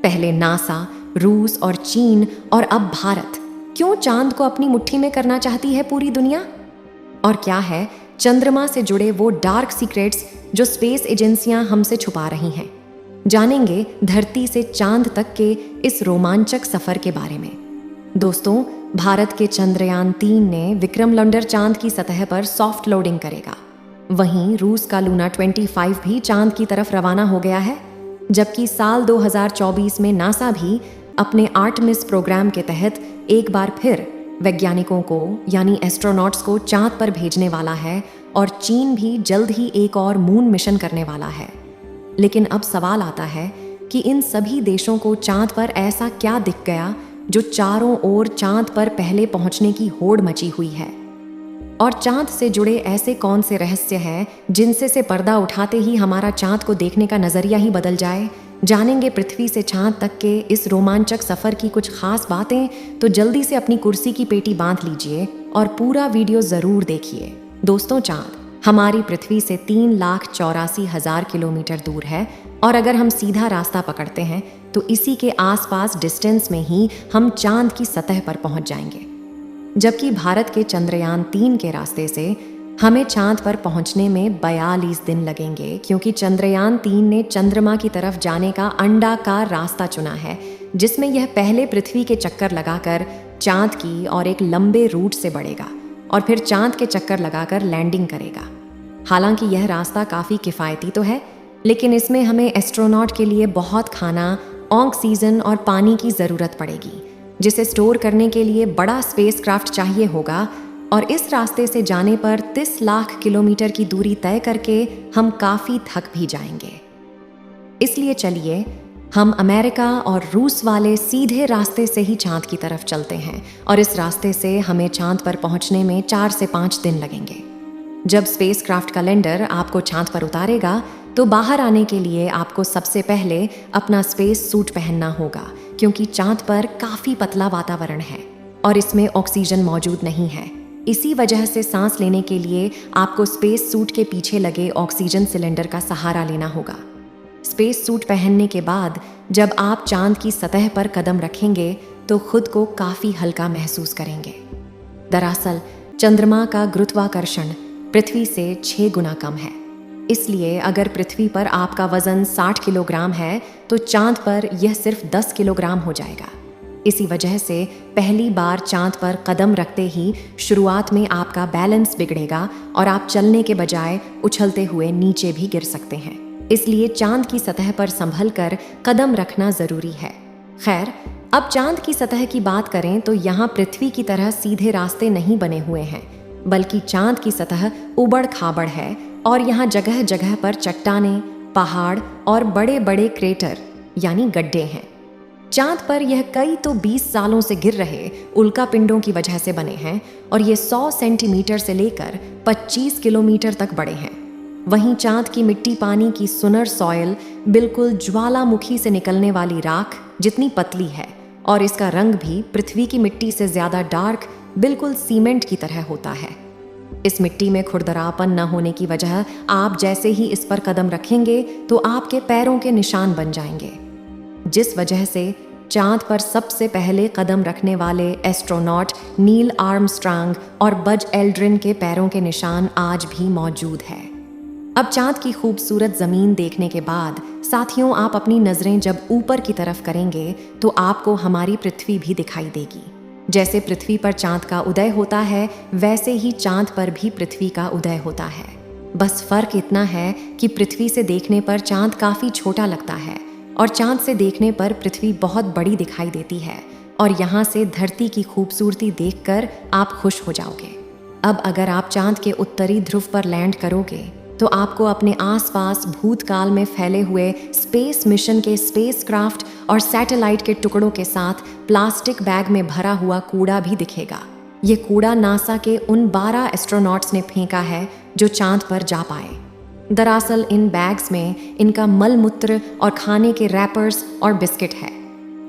पहले नासा, रूस और चीन और अब भारत क्यों चांद को अपनी मुट्ठी में करना चाहती है पूरी दुनिया? और क्या है चंद्रमा से जुड़े वो डार्क सीक्रेट्स जो स्पेस एजेंसियां हमसे छुपा रही हैं? जानेंगे धरती से चांद तक के इस रोमांचक सफर के बारे में। दोस्तों, भारत के चंद्रयान 3 ने विक्रम लैंडर चांद की सतह पर सॉफ्ट लैंडिंग करेगा। वहीं रूस का लूना 25 भी चांद की तरफ रवाना हो गया है, जबकि साल 2024 में नासा भी अपने आर्टेमिस प्रोग्राम के तहत एक बार फिर वैज्ञानिकों को यानी एस्ट्रोनॉट्स को चांद पर भेजने वाला है और चीन भी जल्द ही एक और मून मिशन करने वाला है। लेकिन अब सवाल आता है कि इन सभी देशों को चांद पर ऐसा क्या दिख गया जो चारों ओर चांद पर पहले पहुंचने की होड़ मची हुई है? और चांद से जुड़े ऐसे कौन से रहस्य हैं जिनसे से पर्दा उठाते ही हमारा चांद को देखने का नजरिया ही बदल जाए? जानेंगे पृथ्वी से चांद तक के इस रोमांचक सफर की कुछ खास बातें, तो जल्दी से अपनी कुर्सी की पेटी बांध लीजिए और पूरा वीडियो जरूर देखिए। दोस्तों, चांद हमारी पृथ्वी से 3,84,000 किलोमीटर दूर है और अगर हम सीधा रास्ता पकड़ते हैं तो इसी के आसपास डिस्टेंस में ही हम चांद की सतह पर पहुंच जाएंगे। जबकि भारत के चंद्रयान 3 के रास्ते से हमें चांद पर पहुंचने में 42 दिन लगेंगे, क्योंकि चंद्रयान 3 ने चंद्रमा की तरफ जाने का अंडाकार रास्ता चुना है, जिसमें यह पहले पृथ्वी के चक्कर लगाकर चांद की और एक लंबे रूट से बढ़ेगा और फिर चांद के चक्कर लगाकर लैंडिंग करेगा। हालांकि यह रास्ता काफ़ी किफ़ायती तो है, लेकिन इसमें हमें एस्ट्रोनॉट के लिए बहुत खाना, ऑक्सीजन और पानी की ज़रूरत पड़ेगी, जिसे स्टोर करने के लिए बड़ा स्पेसक्राफ्ट चाहिए होगा। और इस रास्ते से जाने पर 30 लाख किलोमीटर की दूरी तय करके हम काफ़ी थक भी जाएंगे। इसलिए चलिए हम अमेरिका और रूस वाले सीधे रास्ते से ही चांद की तरफ चलते हैं और इस रास्ते से हमें चांद पर पहुंचने में 4 से 5 दिन लगेंगे। जब स्पेसक्राफ्ट का लैंडर आपको चांद पर उतारेगा तो बाहर आने के लिए आपको सबसे पहले अपना स्पेस सूट पहनना होगा, क्योंकि चांद पर काफ़ी पतला वातावरण है और इसमें ऑक्सीजन मौजूद नहीं है। इसी वजह से सांस लेने के लिए आपको स्पेस सूट के पीछे लगे ऑक्सीजन सिलेंडर का सहारा लेना होगा। स्पेस सूट पहनने के बाद जब आप चांद की सतह पर कदम रखेंगे तो खुद को काफ़ी हल्का महसूस करेंगे। दरअसल चंद्रमा का गुरुत्वाकर्षण पृथ्वी से 6 गुना कम है, इसलिए अगर पृथ्वी पर आपका वजन 60 किलोग्राम है तो चांद पर यह सिर्फ 10 किलोग्राम हो जाएगा। इसी वजह से पहली बार चांद पर कदम रखते ही शुरुआत में आपका बैलेंस बिगड़ेगा और आप चलने के बजाय उछलते हुए नीचे भी गिर सकते हैं। इसलिए चांद की सतह पर संभल कर कदम रखना जरूरी है। खैर, अब चांद की सतह की बात करें तो यहाँ पृथ्वी की तरह सीधे रास्ते नहीं बने हुए हैं, बल्कि चांद की सतह उबड़ खाबड़ है और यहाँ जगह जगह पर चट्टानें, पहाड़ और बड़े बड़े क्रेटर यानी गड्ढे हैं। चांद पर यह कई तो 20 सालों से गिर रहे उल्का पिंडों की वजह से बने हैं और ये 100 सेंटीमीटर से लेकर 25 किलोमीटर तक बड़े हैं। वहीं चांद की मिट्टी पानी की सुनर सॉयल बिल्कुल ज्वालामुखी से निकलने वाली राख जितनी पतली है और इसका रंग भी पृथ्वी की मिट्टी से ज़्यादा डार्क, बिल्कुल सीमेंट की तरह होता है। इस मिट्टी में खुरदरापन न होने की वजह आप जैसे ही इस पर कदम रखेंगे तो आपके पैरों के निशान बन जाएंगे, जिस वजह से चांद पर सबसे पहले कदम रखने वाले एस्ट्रोनॉट नील आर्मस्ट्रांग और बज एल्ड्रिन के पैरों के निशान आज भी मौजूद है। अब चांद की खूबसूरत ज़मीन देखने के बाद साथियों, आप अपनी नज़रें जब ऊपर की तरफ करेंगे तो आपको हमारी पृथ्वी भी दिखाई देगी। जैसे पृथ्वी पर चांद का उदय होता है, वैसे ही चांद पर भी पृथ्वी का उदय होता है। बस फर्क इतना है कि पृथ्वी से देखने पर चांद काफ़ी छोटा लगता है और चांद से देखने पर पृथ्वी बहुत बड़ी दिखाई देती है और यहाँ से धरती की खूबसूरती देखकर आप खुश हो जाओगे। अब अगर आप चांद के उत्तरी ध्रुव पर लैंड करोगे तो आपको अपने आसपास भूतकाल में फैले हुए स्पेस मिशन के स्पेसक्राफ्ट और सैटेलाइट के टुकड़ों के साथ प्लास्टिक बैग में भरा हुआ कूड़ा भी दिखेगा। ये कूड़ा नासा के उन 12 एस्ट्रोनॉट्स ने फेंका है जो चांद पर जा पाए। दरअसल इन बैग्स में इनका मल मूत्र और खाने के रैपर्स और बिस्किट है।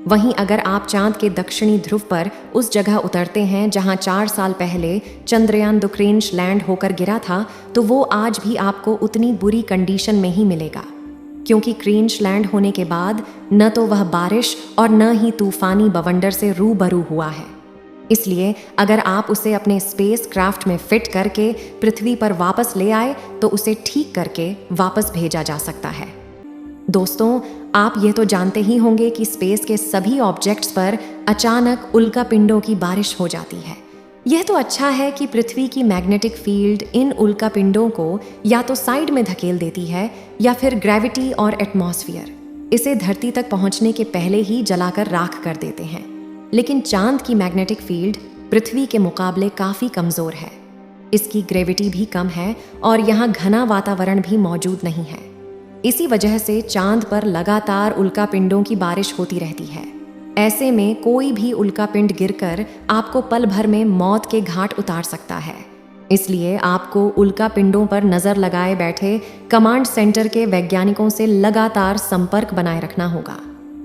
वहीं अगर आप चांद के दक्षिणी ध्रुव पर उस जगह उतरते हैं जहां 4 साल पहले चंद्रयान 2 लैंड होकर गिरा था, तो वो आज भी आपको उतनी बुरी कंडीशन में ही मिलेगा। क्योंकि क्रेंच लैंड होने के बाद न तो वह बारिश और न ही तूफानी बवंडर से रूबरू हुआ है। इसलिए अगर आप उसे अपने स्पेस क्राफ्ट में फिट करके पृथ्वी पर वापस ले आए तो उसे ठीक करके वापस भेजा जा सकता है। दोस्तों, आप ये तो जानते ही होंगे कि स्पेस के सभी ऑब्जेक्ट्स पर अचानक उल्कापिंडों की बारिश हो जाती है। यह तो अच्छा है कि पृथ्वी की मैग्नेटिक फील्ड इन उल्कापिंडों को या तो साइड में धकेल देती है या फिर ग्रेविटी और एटमॉस्फेयर इसे धरती तक पहुंचने के पहले ही जलाकर राख कर देते हैं। लेकिन चांद की मैग्नेटिक फील्ड पृथ्वी के मुकाबले काफ़ी कमज़ोर है। इसकी ग्रेविटी भी कम है और यहाँ घना वातावरण भी मौजूद नहीं है। इसी वजह से चांद पर लगातार उल्कापिंडों की बारिश होती रहती है। ऐसे में कोई भी उल्कापिंड गिरकर आपको पल भर में मौत के घाट उतार सकता है। इसलिए आपको उल्कापिंडों पर नज़र लगाए बैठे कमांड सेंटर के वैज्ञानिकों से लगातार संपर्क बनाए रखना होगा।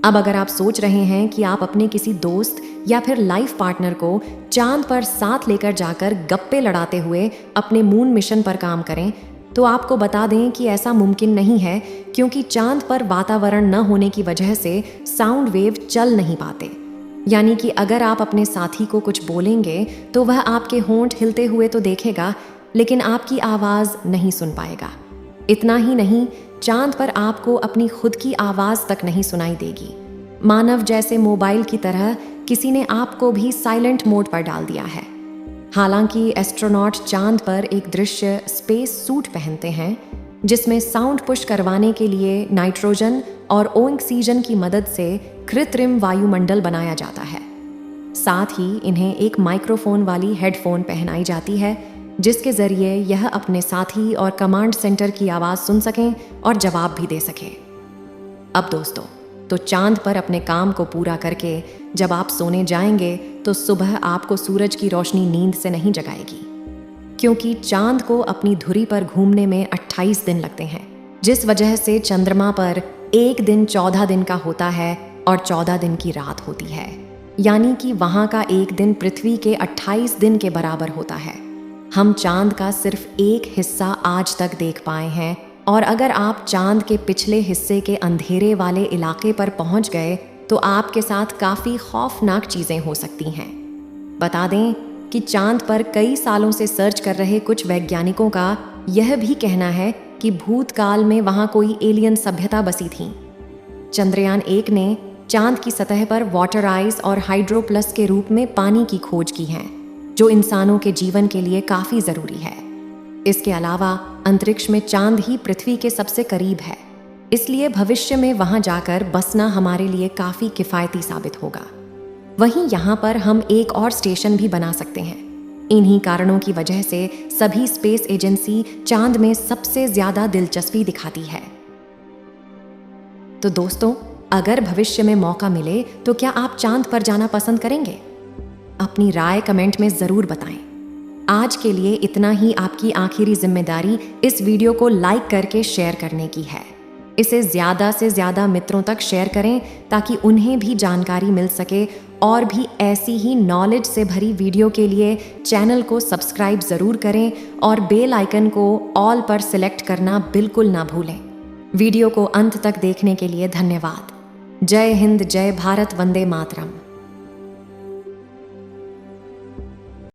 अब अगर आप सोच रहे हैं कि आप अपने किसी दोस्त या फिर लाइफ पार्टनर को चांद पर साथ लेकर जाकर गप्पे लड़ाते हुए अपने मून मिशन पर काम करें, तो आपको बता दें कि ऐसा मुमकिन नहीं है, क्योंकि चांद पर वातावरण न होने की वजह से साउंड वेव चल नहीं पाते। यानी कि अगर आप अपने साथी को कुछ बोलेंगे तो वह आपके होंठ हिलते हुए तो देखेगा, लेकिन आपकी आवाज़ नहीं सुन पाएगा। इतना ही नहीं, चांद पर आपको अपनी खुद की आवाज़ तक नहीं सुनाई देगी। मानव जैसे मोबाइल की तरह किसी ने आपको भी साइलेंट मोड पर डाल दिया है। हालांकि एस्ट्रोनॉट चांद पर एक दृश्य स्पेस सूट पहनते हैं जिसमें साउंड पुश करवाने के लिए नाइट्रोजन और ऑक्सीजन की मदद से कृत्रिम वायुमंडल बनाया जाता है। साथ ही इन्हें एक माइक्रोफोन वाली हेडफोन पहनाई जाती है जिसके जरिए यह अपने साथी और कमांड सेंटर की आवाज़ सुन सकें और जवाब भी दे सकें। अब दोस्तों, तो चांद पर अपने काम को पूरा करके जब आप सोने जाएंगे तो सुबह आपको सूरज की रोशनी नींद से नहीं जगाएगी, क्योंकि चांद को अपनी धुरी पर घूमने में 28 दिन लगते हैं, जिस वजह से चंद्रमा पर एक दिन 14 दिन का होता है और 14 दिन की रात होती है। यानी कि वहाँ का एक दिन पृथ्वी के 28 दिन के बराबर होता है। हम चांद का सिर्फ एक हिस्सा आज तक देख पाए हैं, और अगर आप चांद के पिछले हिस्से के अंधेरे वाले इलाके पर पहुंच गए तो आपके साथ काफ़ी खौफनाक चीज़ें हो सकती हैं। बता दें कि चांद पर कई सालों से सर्च कर रहे कुछ वैज्ञानिकों का यह भी कहना है कि भूतकाल में वहाँ कोई एलियन सभ्यता बसी थी। चंद्रयान 1 ने चांद की सतह पर वाटर आइस और हाइड्रोप्लस के रूप में पानी की खोज की है, जो इंसानों के जीवन के लिए काफ़ी ज़रूरी है। इसके अलावा अंतरिक्ष में चांद ही पृथ्वी के सबसे करीब है, इसलिए भविष्य में वहां जाकर बसना हमारे लिए काफ़ी किफ़ायती साबित होगा। वहीं यहाँ पर हम एक और स्टेशन भी बना सकते हैं। इन्हीं कारणों की वजह से सभी स्पेस एजेंसी चांद में सबसे ज़्यादा दिलचस्पी दिखाती है। तो दोस्तों, अगर भविष्य में मौका मिले तो क्या आप चांद पर जाना पसंद करेंगे? अपनी राय कमेंट में ज़रूर बताएं। आज के लिए इतना ही। आपकी आखिरी जिम्मेदारी इस वीडियो को लाइक करके शेयर करने की है। इसे ज़्यादा से ज़्यादा मित्रों तक शेयर करें ताकि उन्हें भी जानकारी मिल सके, और भी ऐसी ही नॉलेज से भरी वीडियो के लिए चैनल को सब्सक्राइब ज़रूर करें और बेल आइकन को ऑल पर सिलेक्ट करना बिल्कुल ना भूलें। वीडियो को अंत तक देखने के लिए धन्यवाद। जय हिंद, जय भारत, वंदे मातरम।